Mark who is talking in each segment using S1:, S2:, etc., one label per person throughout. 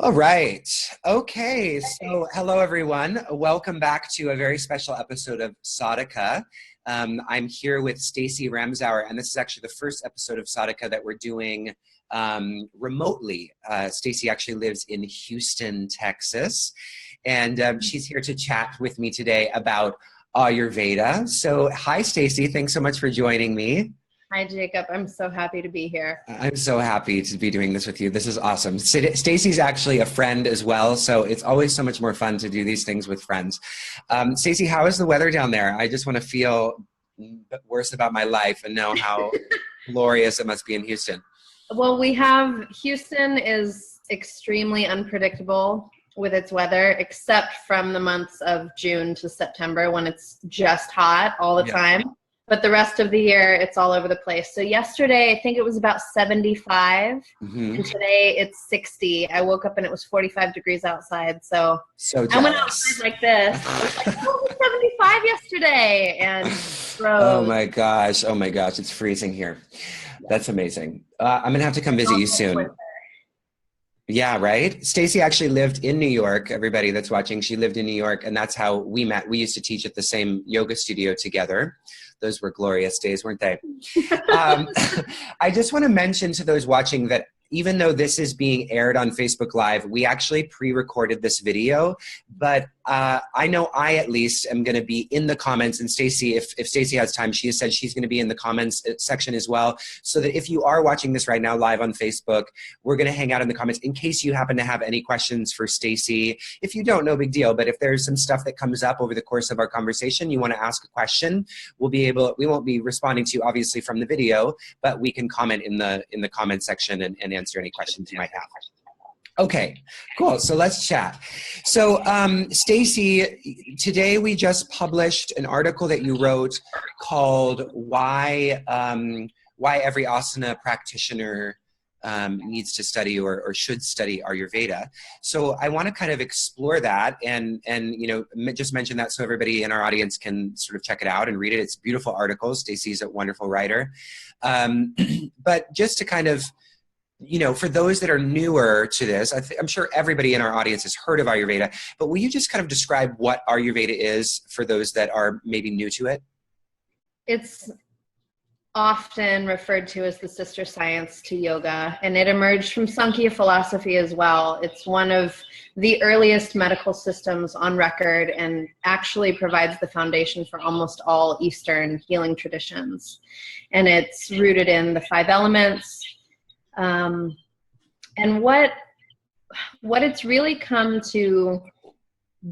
S1: All right. Okay. So hello, everyone. Welcome back to a very special episode of Sadhaka. I'm here with Stacey Ramsower, and this is actually the first episode of Sadhaka that we're doing remotely. Stacey actually lives in Houston, Texas, and she's here to chat with me today about Ayurveda. So hi, Stacey. Thanks so much for joining me.
S2: Hi, Jacob. I'm so happy to be here.
S1: I'm so happy to be doing this with you. This is awesome. Stacey's actually a friend as well, so it's always so much more fun to do these things with friends. Stacey, how is the weather down there? I just want to feel worse about my life and know how glorious it must be in Houston.
S2: Well, Houston is extremely unpredictable with its weather, except from the months of June to September when it's just hot all the time. But the rest of the year, it's all over the place. So yesterday, I think it was about 75, and today it's 60. I woke up and it was 45 degrees outside. So I went outside like this. I was like, oh, it was 75 yesterday, and froze.
S1: Oh my gosh, it's freezing here. That's amazing. I'm gonna have to come visit you soon. Yeah, right? Stacey actually lived in New York. Everybody that's watching, she lived in New York, and that's how we met. We used to teach at the same yoga studio together. Those were glorious days, weren't they? I just want to mention to those watching that even though this is being aired on Facebook Live, we actually pre-recorded this video, but I know I at least am going to be in the comments, and Stacey, if Stacey has time, she has said she's going to be in the comments section as well, so that if you are watching this right now live on Facebook, we're going to hang out in the comments in case you happen to have any questions for Stacey. If you don't, no big deal, but if there's some stuff that comes up over the course of our conversation, you want to ask a question, we won't be responding to you obviously from the video, but we can comment in the comment section and answer any questions you might have. Okay, cool. So let's chat. So Stacey, today we just published an article that you wrote called "Why Every Asana Practitioner Needs to Study or Should Study Ayurveda." So I want to kind of explore that and just mention that so everybody in our audience can sort of check it out and read it. It's a beautiful article. Stacey's a wonderful writer. But just to kind of for those that are newer to this, I'm sure everybody in our audience has heard of Ayurveda, but will you just kind of describe what Ayurveda is for those that are maybe new to it?
S2: It's often referred to as the sister science to yoga, and it emerged from Sankhya philosophy as well. It's one of the earliest medical systems on record and actually provides the foundation for almost all Eastern healing traditions. And it's rooted in the 5 elements. And what it's really come to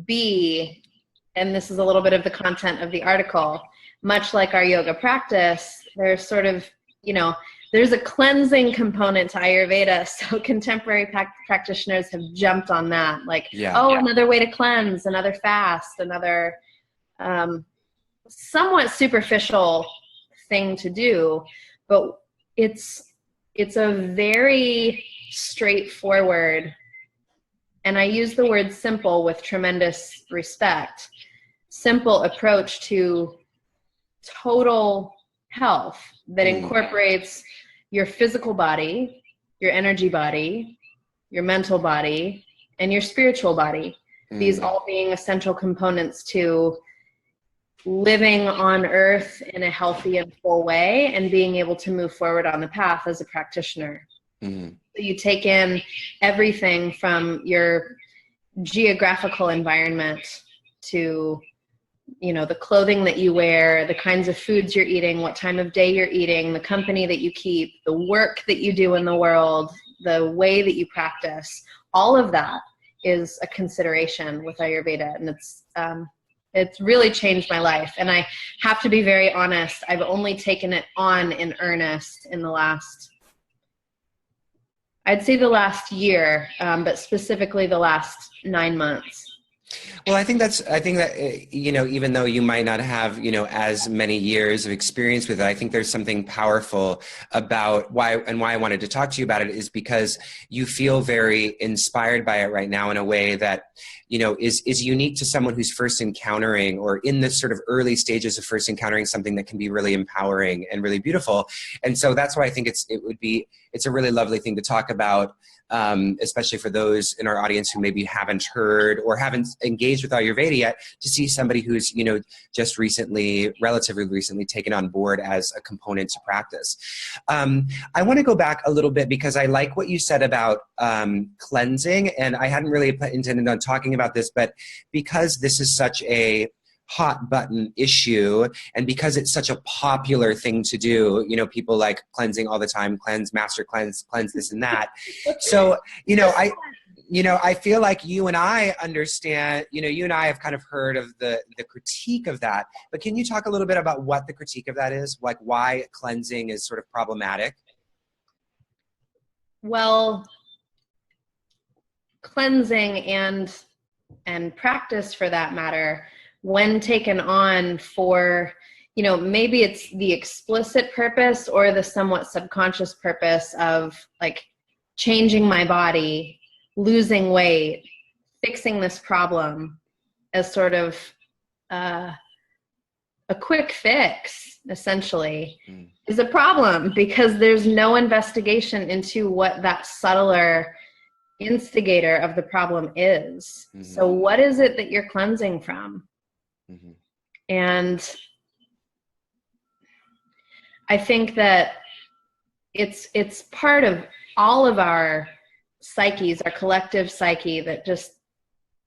S2: be, and this is a little bit of the content of the article, much like our yoga practice, there's sort of, there's a cleansing component to Ayurveda. So contemporary practitioners have jumped on that. Another way to cleanse, another fast, another somewhat superficial thing to do, but it's a very straightforward, and I use the word simple with tremendous respect, simple approach to total health that incorporates your physical body, your energy body, your mental body, and your spiritual body. These all being essential components to living on earth in a healthy and full way and being able to move forward on the path as a practitioner. So you take in everything from your geographical environment to, the clothing that you wear, the kinds of foods you're eating, what time of day you're eating, the company that you keep, the work that you do in the world, the way that you practice. All of that is a consideration with Ayurveda, and it's really changed my life. And I have to be very honest, I've only taken it on in earnest in the last year, but specifically the last 9 months.
S1: Well, I think that, even though you might not have, as many years of experience with it, I think there's something powerful about why I wanted to talk to you about it is because you feel very inspired by it right now in a way that, is unique to someone who's first encountering or in the sort of early stages of first encountering something that can be really empowering and really beautiful. And so that's why I think it's a really lovely thing to talk about. Especially for those in our audience who maybe haven't heard or haven't engaged with Ayurveda yet, to see somebody who's, just relatively recently taken on board as a component to practice. I want to go back a little bit because I like what you said about cleansing, and I hadn't really intended on talking about this, but because this is such a hot button issue and because it's such a popular thing to do, people like cleansing all the time, cleanse, master cleanse this and that. So, I feel like you and I understand, you and I have kind of heard of the critique of that, but can you talk a little bit about what the critique of that is? Like why cleansing is sort of problematic?
S2: Well, cleansing and practice for that matter, when taken on for, maybe it's the explicit purpose or the somewhat subconscious purpose of like changing my body, losing weight, fixing this problem as sort of a quick fix, essentially, is a problem because there's no investigation into what that subtler instigator of the problem is. Mm-hmm. So what is it that you're cleansing from? Mm-hmm. And I think that it's part of all of our psyches, our collective psyche, that just,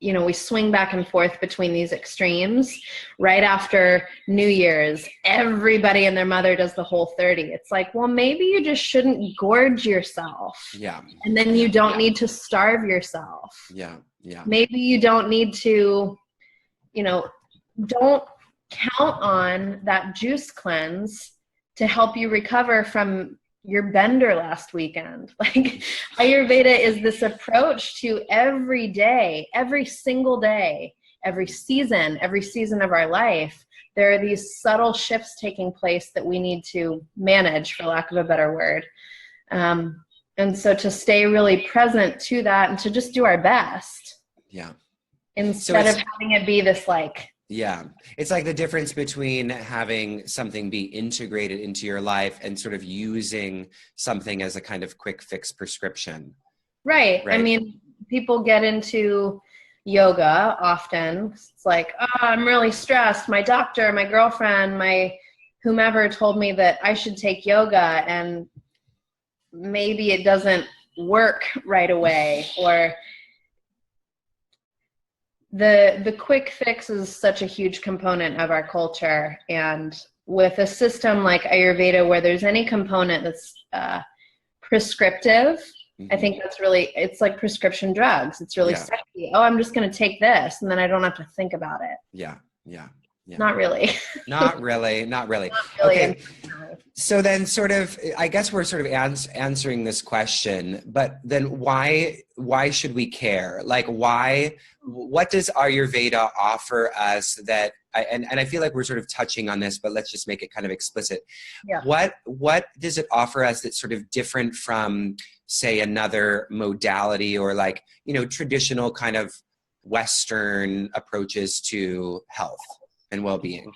S2: we swing back and forth between these extremes. Right after New Year's, everybody and their mother does the Whole30. It's like, well, maybe you just shouldn't gorge yourself.
S1: Yeah.
S2: And then you don't need to starve yourself.
S1: Yeah. Yeah.
S2: Maybe you don't need to, don't count on that juice cleanse to help you recover from your bender last weekend. Like Ayurveda is this approach to every day, every single day, every season of our life. There are these subtle shifts taking place that we need to manage, for lack of a better word. And so to stay really present to that and to just do our best.
S1: Yeah.
S2: Instead of having it be this like,
S1: yeah. It's like the difference between having something be integrated into your life and sort of using something as a kind of quick fix prescription.
S2: Right. I mean, people get into yoga often. It's like, oh, I'm really stressed. My doctor, my girlfriend, my whomever told me that I should take yoga, and maybe it doesn't work right away, or the quick fix is such a huge component of our culture. And with a system like Ayurveda, where there's any component that's prescriptive, mm-hmm. I think that's really, it's like prescription drugs. It's really sexy. Oh, I'm just going to take this, and then I don't have to think about it.
S1: Yeah. Yeah. Yeah.
S2: Not really.
S1: Not really. Okay. So then sort of, I guess we're sort of answering this question, but then why should we care? Like what does Ayurveda offer us that, and I feel like we're sort of touching on this, but let's just make it kind of explicit. Yeah. What does it offer us that's sort of different from, say, another modality or like, traditional kind of Western approaches to health and well-being?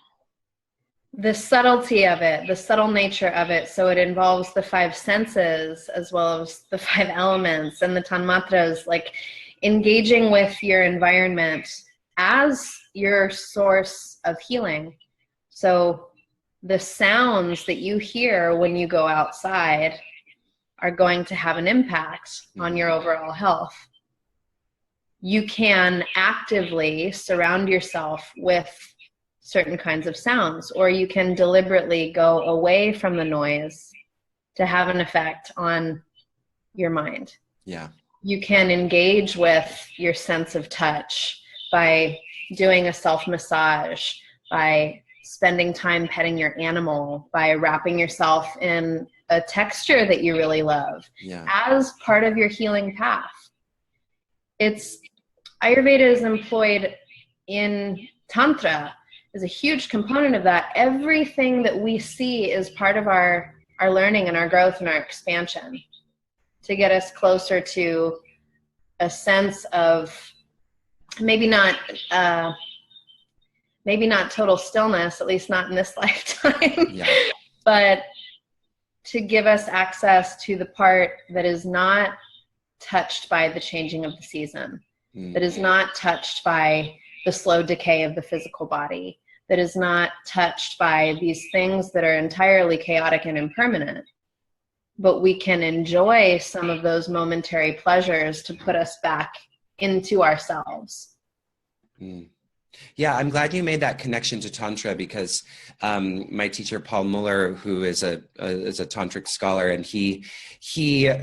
S2: The subtlety of it, the subtle nature of it. So it involves the 5 senses as well as the 5 elements and the tanmatras, like engaging with your environment as your source of healing. So the sounds that you hear when you go outside are going to have an impact on your overall health. You can actively surround yourself with certain kinds of sounds, or you can deliberately go away from the noise to have an effect on your mind.
S1: Yeah.
S2: You can engage with your sense of touch by doing a self-massage, by spending time petting your animal, by wrapping yourself in a texture that you really love as part of your healing path. Ayurveda is employed in Tantra is a huge component of that. Everything that we see is part of our learning and our growth and our expansion to get us closer to a sense of maybe not total stillness, at least not in this lifetime, but to give us access to the part that is not touched by the changing of the season, that is not touched by the slow decay of the physical body, that is not touched by these things that are entirely chaotic and impermanent. But we can enjoy some of those momentary pleasures to put us back into ourselves.
S1: Yeah, I'm glad you made that connection to Tantra, because my teacher, Paul Muller, who is a tantric scholar, and he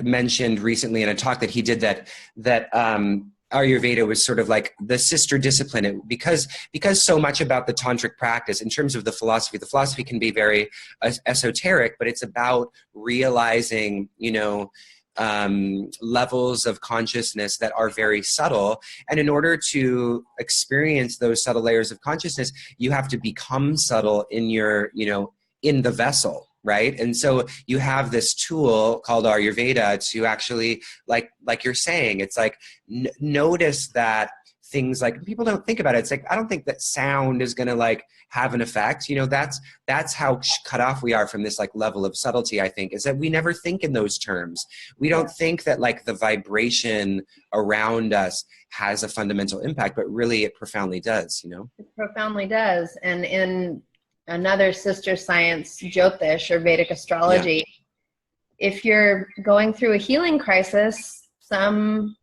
S1: mentioned recently in a talk that he did that Ayurveda was sort of like the sister discipline, because so much about the tantric practice in terms of the philosophy can be very esoteric, but it's about realizing, levels of consciousness that are very subtle. And in order to experience those subtle layers of consciousness, you have to become subtle in your, in the vessel. Right. And so you have this tool called Ayurveda to actually, like you're saying, it's like, notice that things like, people don't think about it. It's like, I don't think that sound is going to like have an effect. That's how cut off we are from this like level of subtlety, I think, is that we never think in those terms. We don't think that like the vibration around us has a fundamental impact, but really it profoundly does, It
S2: profoundly does. And in another sister science, Jyotish or Vedic astrology, if you're going through a healing crisis, some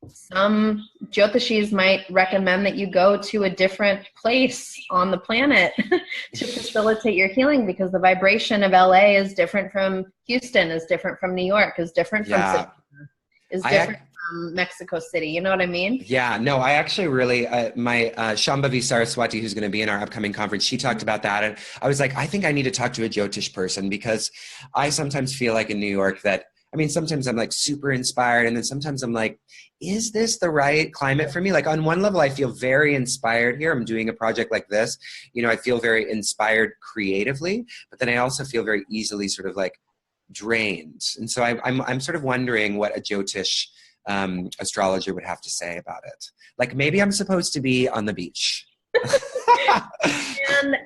S2: Jyotishis might recommend that you go to a different place on the planet to facilitate your healing, because the vibration of LA is different from Houston, is different from New York, is different from Sydney, is different from Mexico City. You know what I mean?
S1: Yeah, no, I actually really, my Shambhavi Saraswati, who's going to be in our upcoming conference, she talked about that. And I was like, I think I need to talk to a Jyotish person, because I sometimes feel like in New York that, sometimes I'm like super inspired, and then sometimes I'm like, is this the right climate for me? Like on one level, I feel very inspired here. I'm doing a project like this. I feel very inspired creatively, but then I also feel very easily sort of like drained. And so I'm sort of wondering what a Jyotish astrologer would have to say about it. Like maybe I'm supposed to be on the beach.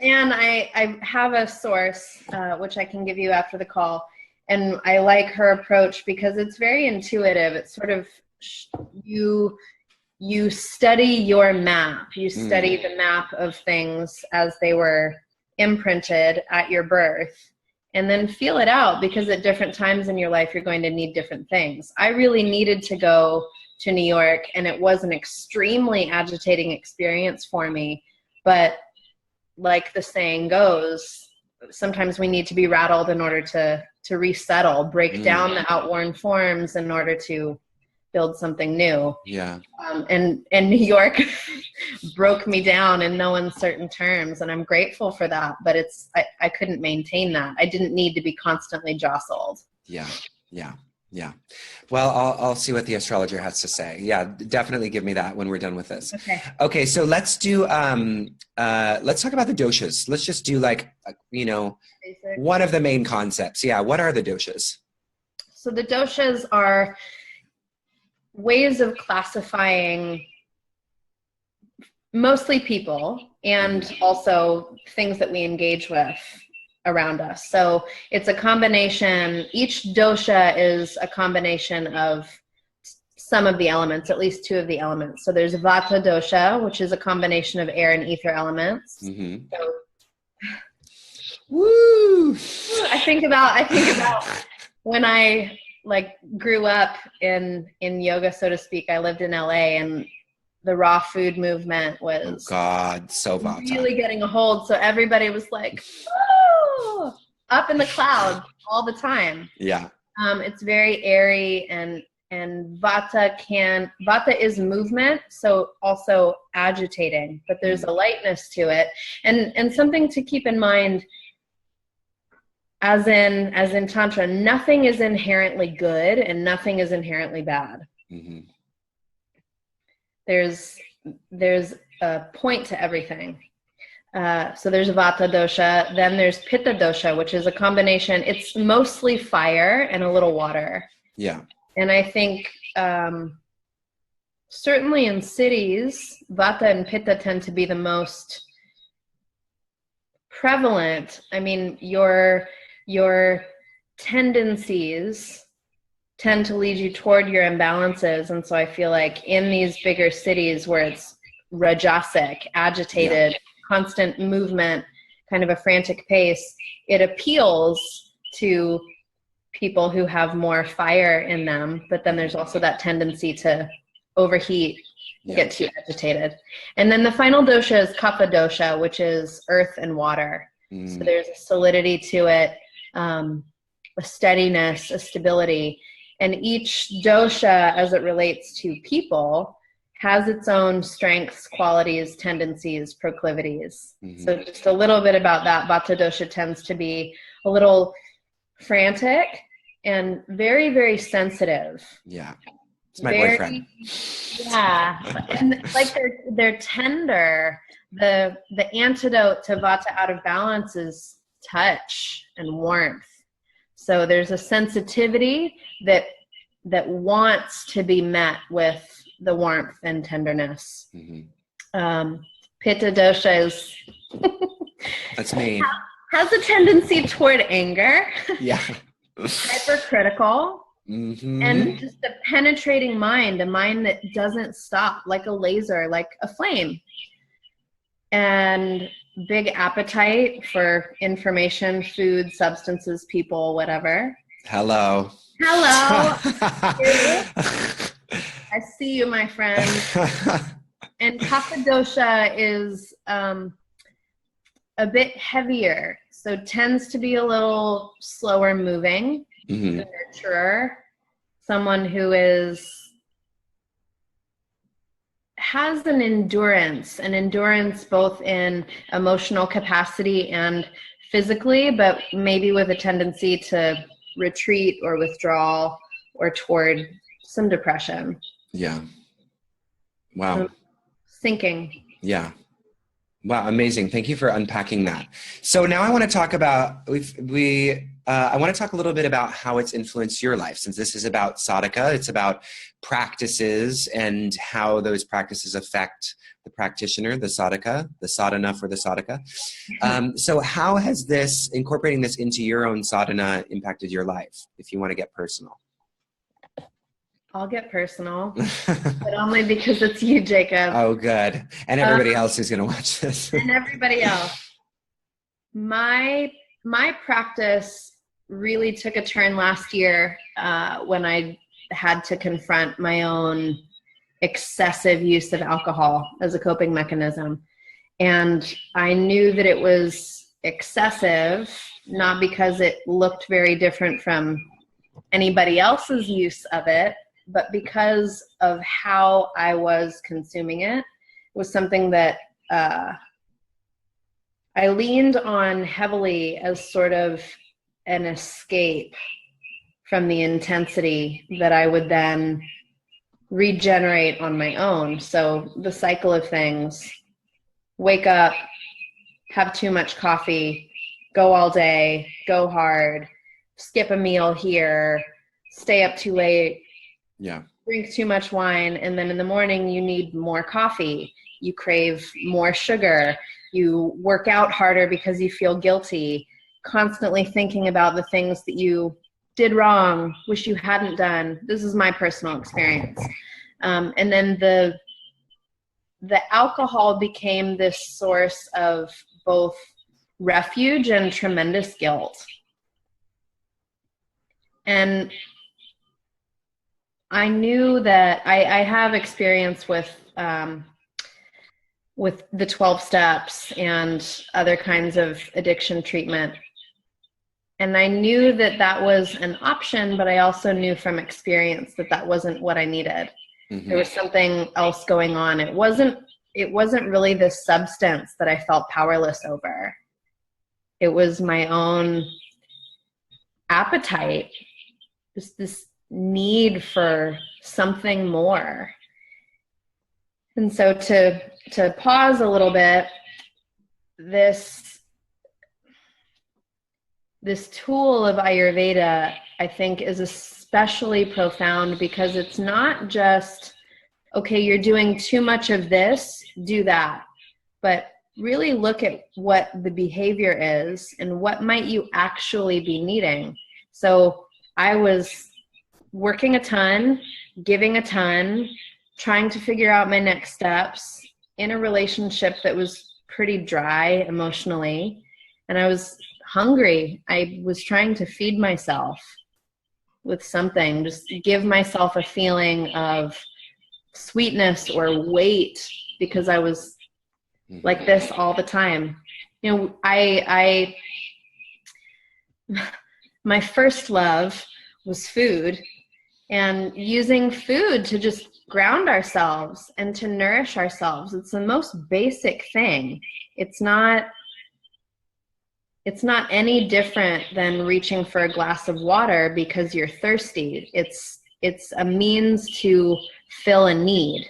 S2: and I have a source, which I can give you after the call. And I like her approach because it's very intuitive. It's sort of, you study your map. You study the map of things as they were imprinted at your birth, and then feel it out, because at different times in your life, you're going to need different things. I really needed to go to New York, and it was an extremely agitating experience for me. But like the saying goes, sometimes we need to be rattled in order to resettle, break down the outworn forms in order to build something new.
S1: Yeah.
S2: And New York broke me down in no uncertain terms, and I'm grateful for that. But I couldn't maintain that. I didn't need to be constantly jostled.
S1: Yeah. Well, I'll see what the astrologer has to say. Yeah, definitely give me that when we're done with this. Okay. So let's do, let's talk about the doshas. Let's just do like, basic. One of the main concepts. Yeah. What are the doshas?
S2: So the doshas are ways of classifying mostly people, and also things that we engage with around us. So it's a combination, each dosha is a combination of some of the elements, at least two of the elements. So there's vata dosha, which is a combination of air and ether elements. So,
S1: woo!
S2: I think about when I grew up in yoga, so to speak. I lived in LA, and the raw food movement was
S1: so vata.
S2: Really getting a hold. So everybody was like, up in the clouds all the time.
S1: Yeah.
S2: It's very airy, and vata is movement, so also agitating, but there's a lightness to it. And something to keep in mind, as in Tantra, nothing is inherently good and nothing is inherently bad. There's a point to everything. So there's Vata dosha, then there's Pitta dosha, which is a combination. It's mostly fire and a little water.
S1: Yeah.
S2: And I think certainly in cities, Vata and Pitta tend to be the most prevalent. I mean, your tendencies tend to lead you toward your imbalances. And so I feel like in these bigger cities where it's rajasic, agitated, constant movement, kind of a frantic pace, it appeals to people who have more fire in them. But then there's also that tendency to overheat, get too agitated. And then the final dosha is Kapha dosha, which is earth and water. So there's a solidity to it, a steadiness, a stability. And each dosha, as it relates to people, has its own strengths, qualities, tendencies, proclivities. So just a little bit about that. Vata dosha tends to be a little frantic and very, very sensitive.
S1: Yeah. It's my boyfriend.
S2: Yeah. And like they're tender. The antidote to Vata out of balance is touch and warmth. So there's a sensitivity that wants to be met with the warmth and tenderness. Pitta dosha is
S1: that's me.
S2: Has a tendency toward anger.
S1: Yeah.
S2: Hypercritical. And just a penetrating mind, a mind that doesn't stop, like a laser, like a flame. And big appetite for information, food, substances, people, whatever.
S1: Hello.
S2: I see you, my friend. And Kapha dosha is a bit heavier, so tends to be a little slower moving, nurturer, someone who has an endurance both in emotional capacity and physically, but maybe with a tendency to retreat or withdraw or toward some depression.
S1: Yeah. Wow.
S2: Sinking.
S1: Yeah. Wow. Amazing. Thank you for unpacking that. So now I want to talk about, I want to talk a little bit about how it's influenced your life, since this is about sadhaka. It's about practices and how those practices affect the practitioner, the sadhaka, the sadhana for the sadhaka. So how has incorporating this into your own sadhana impacted your life, if you want to get personal?
S2: I'll get personal, but only because it's you, Jacob.
S1: Oh, good. And everybody else who's going to watch this.
S2: And everybody else. My practice really took a turn last year when I had to confront my own excessive use of alcohol as a coping mechanism. And I knew that it was excessive, not because it looked very different from anybody else's use of it, but because of how I was consuming it. It was something that I leaned on heavily as sort of an escape from the intensity that I would then regenerate on my own. So the cycle of things: wake up, have too much coffee, go all day, go hard, skip a meal here, stay up too late, drink too much wine, and then in the morning you need more coffee, you crave more sugar, you work out harder because you feel guilty, constantly thinking about the things that you did wrong, wish you hadn't done. This is my personal experience. And then the alcohol became this source of both refuge and tremendous guilt. And I knew that I have experience with the 12 steps and other kinds of addiction treatment. And I knew that was an option, but I also knew from experience that wasn't what I needed. There was something else going on. It wasn't really this substance that I felt powerless over. It was my own appetite, just this need for something more. And so to pause a little bit, this tool of Ayurveda, I think, is especially profound because it's not just, okay, you're doing too much of this, do that. But really look at what the behavior is and what might you actually be needing. So I was working a ton, giving a ton, trying to figure out my next steps in a relationship that was pretty dry emotionally. And I was hungry. I was trying to feed myself with something, just give myself a feeling of sweetness or weight because I was like this all the time. You know, my first love was food, and using food to just ground ourselves and to nourish ourselves. It's the most basic thing. It's not any different than reaching for a glass of water because you're thirsty. It's a means to fill a need.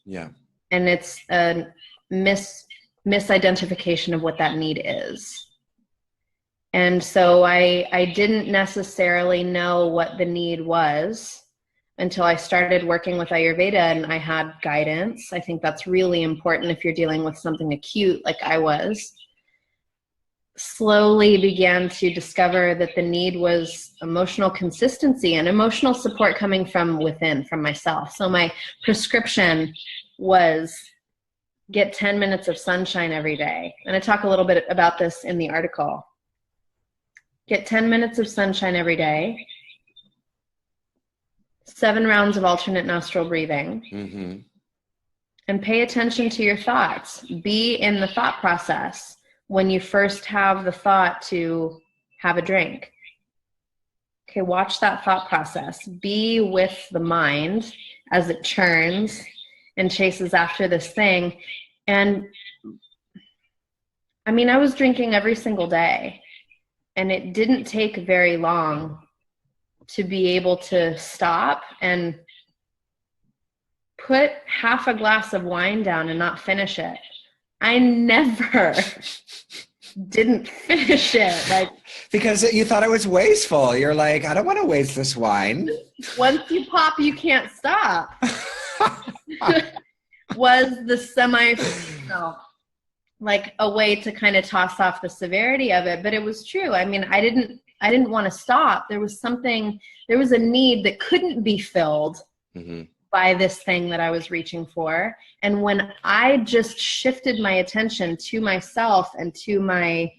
S1: Yeah.
S2: And it's a misidentification of what that need is. And so I didn't necessarily know what the need was until I started working with Ayurveda and I had guidance. I think that's really important if you're dealing with something acute like I was. Slowly began to discover that the need was emotional consistency and emotional support coming from within, from myself. So my prescription was get 10 minutes of sunshine every day. And I talk a little bit about this in the article. Get 10 minutes of sunshine every day, 7 rounds of alternate nostril breathing, and pay attention to your thoughts. Be in the thought process when you first have the thought to have a drink. Okay, watch that thought process. Be with the mind as it churns and chases after this thing. And I mean, I was drinking every single day, and it didn't take very long to be able to stop and put half a glass of wine down and not finish it. I never didn't finish it. Like,
S1: because you thought it was wasteful. You're like, I don't want to waste this wine.
S2: Once you pop, you can't stop. Was the like a way to kind of toss off the severity of it, but it was true. I mean, I didn't want to stop. There was a need that couldn't be filled by this thing that I was reaching for. And when I just shifted my attention to myself and to my,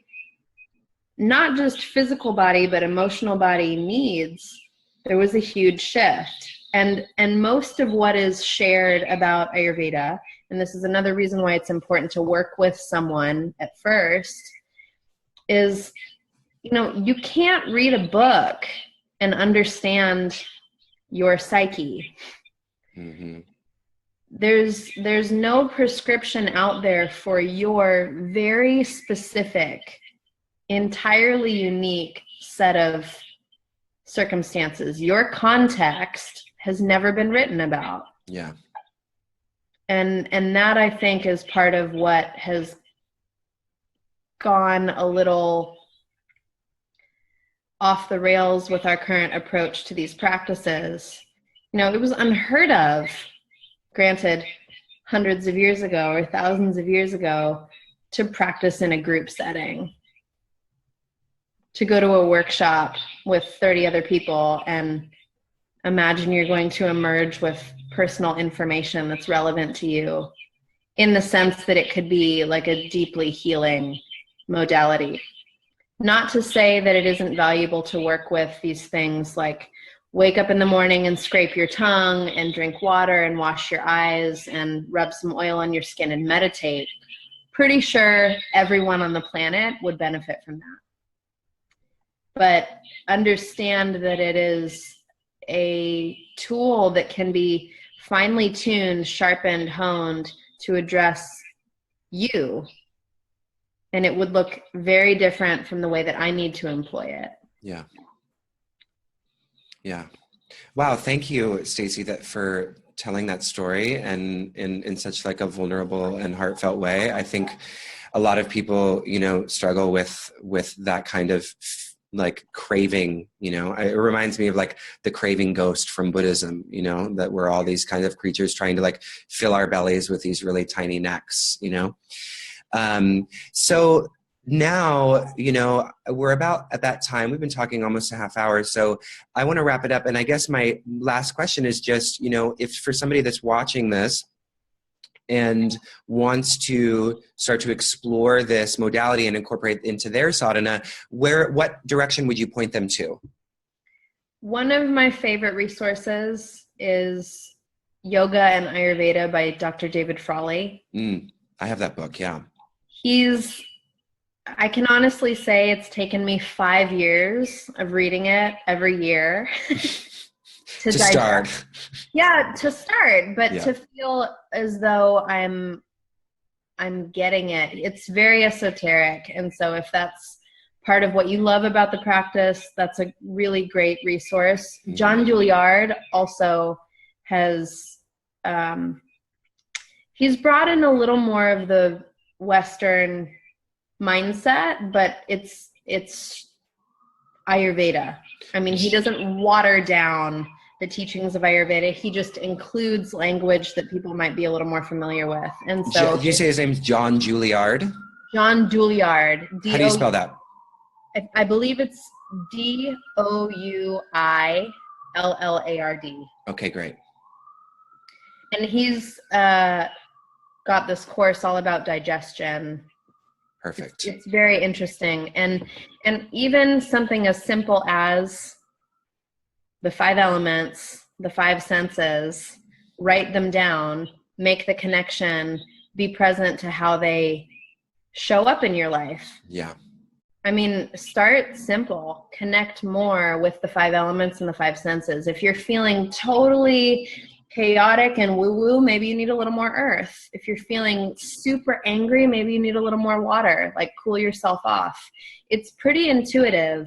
S2: not just physical body, but emotional body needs, there was a huge shift. And most of what is shared about Ayurveda, and this is another reason why it's important to work with someone at first, is, you know, you can't read a book and understand your psyche. There's no prescription out there for your very specific, entirely unique set of circumstances. Your context has never been written about.
S1: Yeah.
S2: And that, I think, is part of what has gone a little off the rails with our current approach to these practices. You know, it was unheard of, granted, hundreds of years ago or thousands of years ago, to practice in a group setting, to go to a workshop with 30 other people and imagine you're going to emerge with personal information that's relevant to you, in the sense that it could be like a deeply healing modality. Not to say that it isn't valuable to work with these things like wake up in the morning and scrape your tongue and drink water and wash your eyes and rub some oil on your skin and meditate. Pretty sure everyone on the planet would benefit from that. But understand that it is a tool that can be finely tuned, sharpened, honed to address you. And it would look very different from the way that I need to employ it.
S1: Yeah. Yeah. Wow. Thank you, Stacey, for telling that story and in such like a vulnerable and heartfelt way. I think a lot of people, you know, struggle with that kind of like craving, you know. It reminds me of like the craving ghost from Buddhism, you know, that we're all these kinds of creatures trying to like fill our bellies with these really tiny necks, you know. So now, you know, we're about at that time. We've been talking almost a half hour, so I want to wrap it up. And I guess my last question is just, you know, if for somebody that's watching this and wants to start to explore this modality and incorporate into their sadhana, what direction would you point them to?
S2: One of my favorite resources is Yoga and Ayurveda by Dr. David Frawley.
S1: I have that book, yeah.
S2: I can honestly say it's taken me 5 years of reading it every year to
S1: start.
S2: Yeah, to start, but to feel as though I'm getting it. It's very esoteric. And so if that's part of what you love about the practice, that's a really great resource. Mm-hmm. John Juilliard also has, he's brought in a little more of the Western mindset, but it's Ayurveda. I mean, he doesn't water down the teachings of Ayurveda. He just includes language that people might be a little more familiar with. And so,
S1: did you say his name's John Juilliard?
S2: John Juilliard.
S1: How do you spell that?
S2: I believe it's Douilliard.
S1: Okay, great.
S2: And he's got this course all about digestion.
S1: Perfect.
S2: It's very interesting. And even something as simple as the 5 elements, the 5 senses, write them down, make the connection, be present to how they show up in your life.
S1: Yeah.
S2: I mean, start simple, connect more with the 5 elements and the 5 senses. If you're feeling totally chaotic and woo-woo, maybe you need a little more earth. If you're feeling super angry, maybe you need a little more water, like cool yourself off. It's pretty intuitive,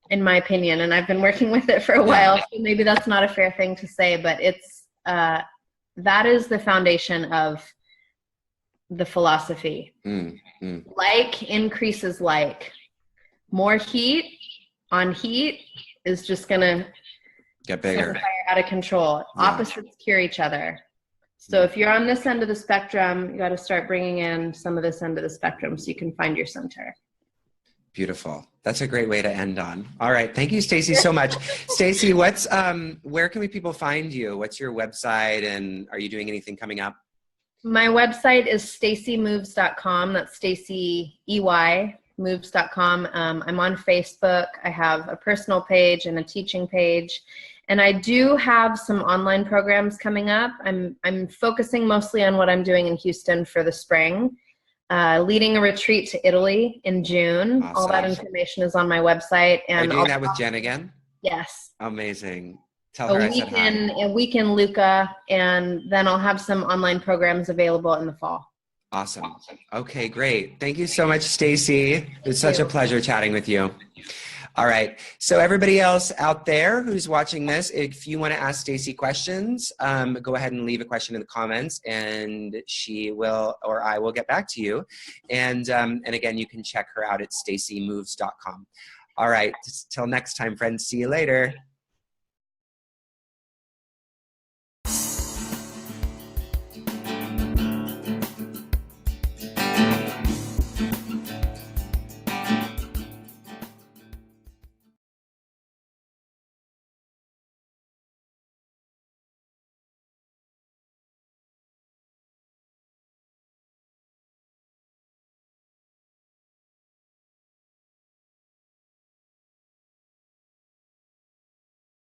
S2: in my opinion, and I've been working with it for a while, so maybe that's not a fair thing to say, but it's that is the foundation of the philosophy. Like increases like. More heat on heat is just gonna
S1: get bigger,
S2: fire out of control. Opposites cure each other. So if you're on this end of the spectrum, you got to start bringing in some of this end of the spectrum so you can find your center.
S1: Beautiful. That's a great way to end on. All right. Thank you, Stacey, so much. Stacey, where can people find you? What's your website, and are you doing anything coming up?
S2: My website is staceymoves.com. That's Stacey, EY, moves.com. I'm on Facebook. I have a personal page and a teaching page. And I do have some online programs coming up. I'm focusing mostly on what I'm doing in Houston for the spring, leading a retreat to Italy in June. Awesome. All that information is on my website. And
S1: are you doing that with Jen again?
S2: Yes.
S1: Amazing. Tell her I said hi.
S2: A week in Lucca, and then I'll have some online programs available in the fall.
S1: Awesome. Okay, great. Thank you so much, Stacey. It's such a pleasure chatting with you. All right. So everybody else out there who's watching this, if you want to ask Stacey questions, go ahead and leave a question in the comments, and she will, or I will get back to you. And again, you can check her out at staceymoves.com. All right. Till next time, friends. See you later.